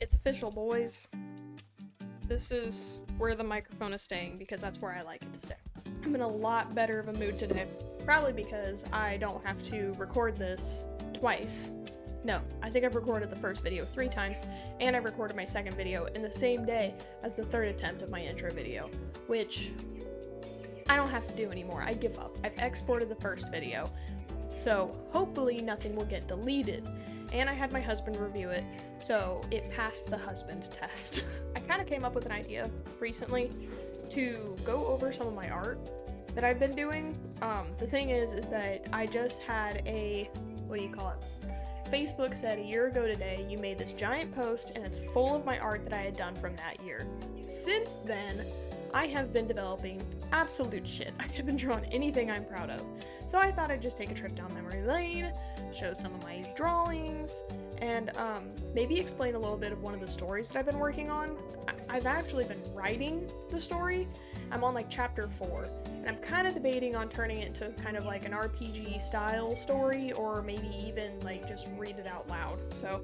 It's official, boys. This is where the microphone is staying because that's where I like it to stay. I'm in a lot better of a mood today. Probably because I don't have to record this twice. No, I think I've recorded the first video 3 times, and I recorded my second video in the same day as the third attempt of my intro video, which I don't have to do anymore. I give up. I've exported the first video, so hopefully nothing will get deleted. And I had my husband review it, so it passed the husband test. I kind of came up with an idea recently to go over some of my art that I've been doing. The thing is that I just had a, what do you call it? Facebook said a year ago today, you made this giant post and it's full of my art that I had done from that year. Since then, I have been developing absolute shit. I haven't drawn anything I'm proud of. So I thought I'd just take a trip down memory lane, show some of my drawings, and maybe explain a little bit of one of the stories that I've been working on. I've actually been writing the story. I'm on like chapter 4, and I'm kind of debating on turning it into kind of like an RPG style story, or maybe even like just read it out loud. So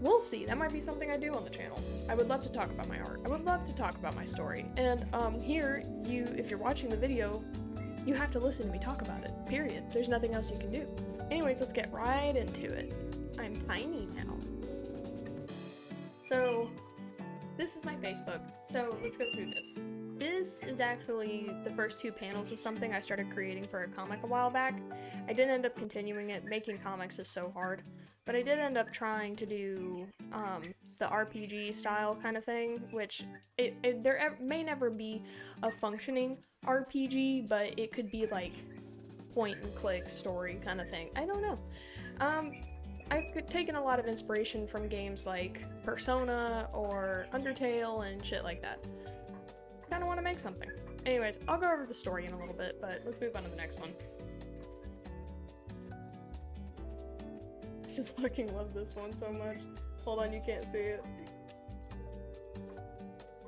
we'll see. That might be something I do on the channel. I would love to talk about my art. I would love to talk about my story. And here, if you're watching the video, you have to listen to me talk about it, period. There's nothing else you can do. Anyways, let's get right into it. I'm tiny now. So, this is my Facebook. So, let's go through this. This is actually the first 2 panels of something I started creating for a comic a while back. I didn't end up continuing it. Making comics is so hard. But I did end up trying to do the RPG style kind of thing, which there may never be a functioning RPG, but it could be like point and click story kind of thing. I don't know. I've taken a lot of inspiration from games like Persona or Undertale and shit like that. Kind of want to make something. Anyways, I'll go over the story in a little bit, but let's move on to the next one. I just fucking love this one so much. Hold on, you can't see it.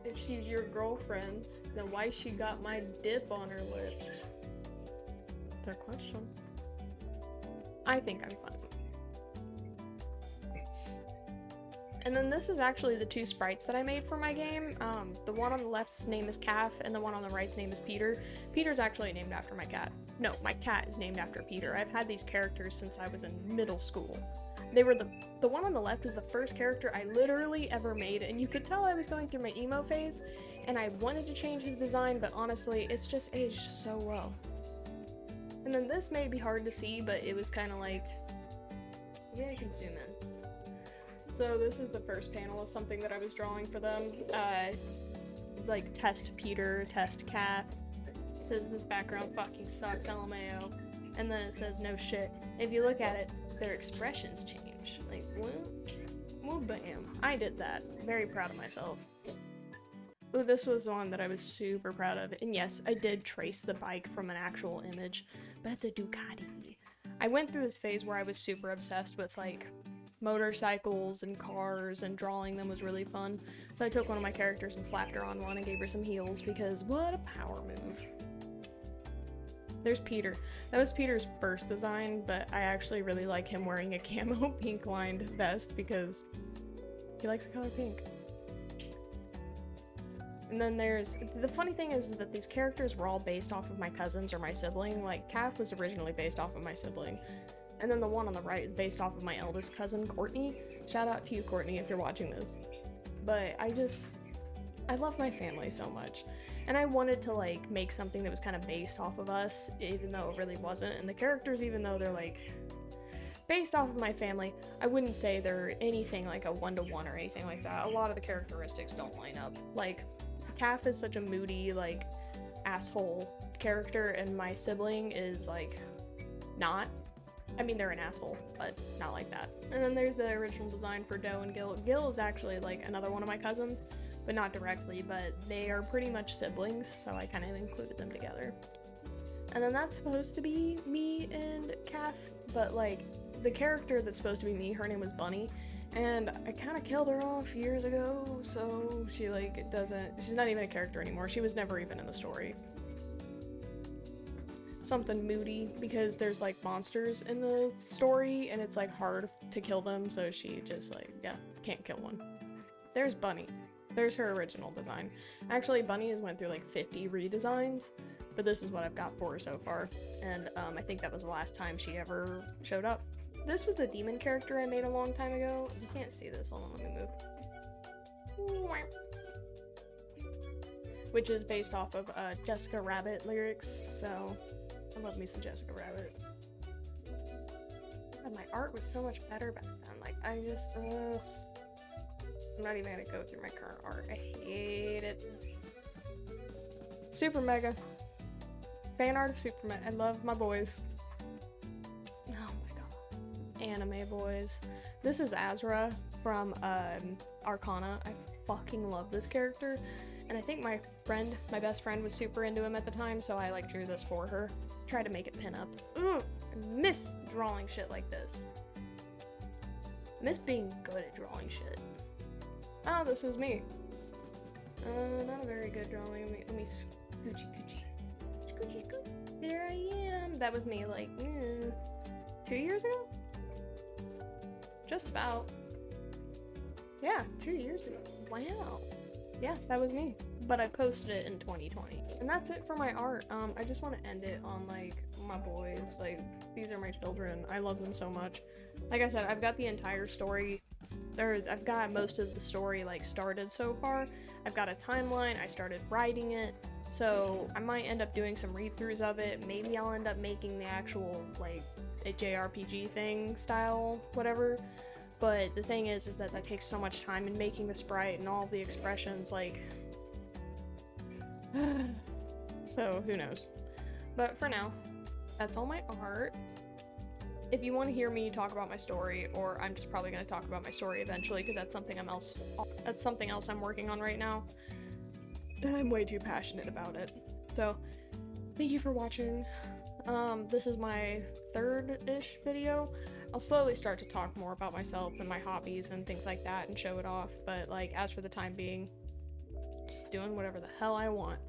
If she's your girlfriend, then why she got my dip on her lips? Good question. I think I'm funny. And then this is actually the 2 sprites that I made for my game. The one on the left's name is Calf, and the one on the right's name is Peter. Peter's actually named after my cat. No, my cat is named after Peter. I've had these characters since I was in middle school. They were the one on the left was the first character I literally ever made, and you could tell I was going through my emo phase, and I wanted to change his design, but honestly, it's just aged so well. And then this may be hard to see, but it was kind of like, yeah, I can zoom in. So this is the first panel of something that I was drawing for them. Like test Peter, test Kath. It says this background fucking sucks, LMAO. And then it says no shit. If you look at it, their expressions change. Like, what? Well, bam. I did that. Very proud of myself. Ooh, this was the one that I was super proud of. And yes, I did trace the bike from an actual image, but it's a Ducati. I went through this phase where I was super obsessed with, like, motorcycles and cars, and drawing them was really fun. So I took one of my characters and slapped her on one and gave her some heels, because what a power move. There's Peter. That was Peter's first design, but I actually really like him wearing a camo pink lined vest because he likes the color pink. And then the funny thing is that these characters were all based off of my cousins or my sibling. Like, Calf was originally based off of my sibling. And then the one on the right is based off of my eldest cousin, Courtney. Shout out to you, Courtney, if you're watching this. But I love my family so much. And I wanted to, like, make something that was kind of based off of us, even though it really wasn't. And the characters, even though they're, like, based off of my family, I wouldn't say they're anything like a 1-to-1 or anything like that. A lot of the characteristics don't line up. Like, Calf is such a moody, like, asshole character, and my sibling is, like, not. I mean, they're an asshole, but not like that. And then there's the original design for Doe and Gil. Gil is actually, like, another one of my cousins, but not directly, but they are pretty much siblings, so I kind of included them together. And then that's supposed to be me and Kath, but, like, the character that's supposed to be me, her name was Bunny, and I kind of killed her off years ago, so she, like, she's not even a character anymore. She was never even in the story. Something moody, because there's, like, monsters in the story, and it's, like, hard to kill them, so she just, like, yeah, can't kill one. there's Bunny. There's her original design. Actually, Bunny has went through like 50 redesigns, but this is what I've got for her so far. And I think that was the last time she ever showed up. This was a demon character I made a long time ago. You can't see this. Hold on, let me move. Which is based off of Jessica Rabbit lyrics, so I love me some Jessica Rabbit. God, my art was so much better back then. Like, I just, ugh. I'm not even gonna go through my current art. I hate it. Super Mega. Fan art of Super Mega. I love my boys. Oh my god. Anime boys. This is Azra from Arcana. I fucking love this character. And I think my best friend was super into him at the time, so I like drew this for her. Tried to make it pin up. Ugh, I miss drawing shit like this. I miss being good at drawing shit. Oh, this is me. Not a very good drawing. Let me scoochie. There I am. That was me like 2 years ago? Just about. Yeah, 2 years ago. Wow. Yeah, that was me. But I posted it in 2020. And that's it for my art. I just want to end it on like my boys. Like, these are my children. I love them so much. Like I said, I've got the entire story. I've got most of the story like started so far. I've got a timeline. I started writing it. So I might end up doing some read-throughs of it. Maybe I'll end up making the actual like a JRPG thing style, whatever. But the thing is that takes so much time in making the sprite and all the expressions, like, so who knows. But for now, that's all my art. If you want to hear me talk about my story, or I'm just probably going to talk about my story eventually, because that's something else I'm working on right now, and I'm way too passionate about it. So, thank you for watching. This is my third-ish video. I'll slowly start to talk more about myself and my hobbies and things like that and show it off, but like, as for the time being, just doing whatever the hell I want.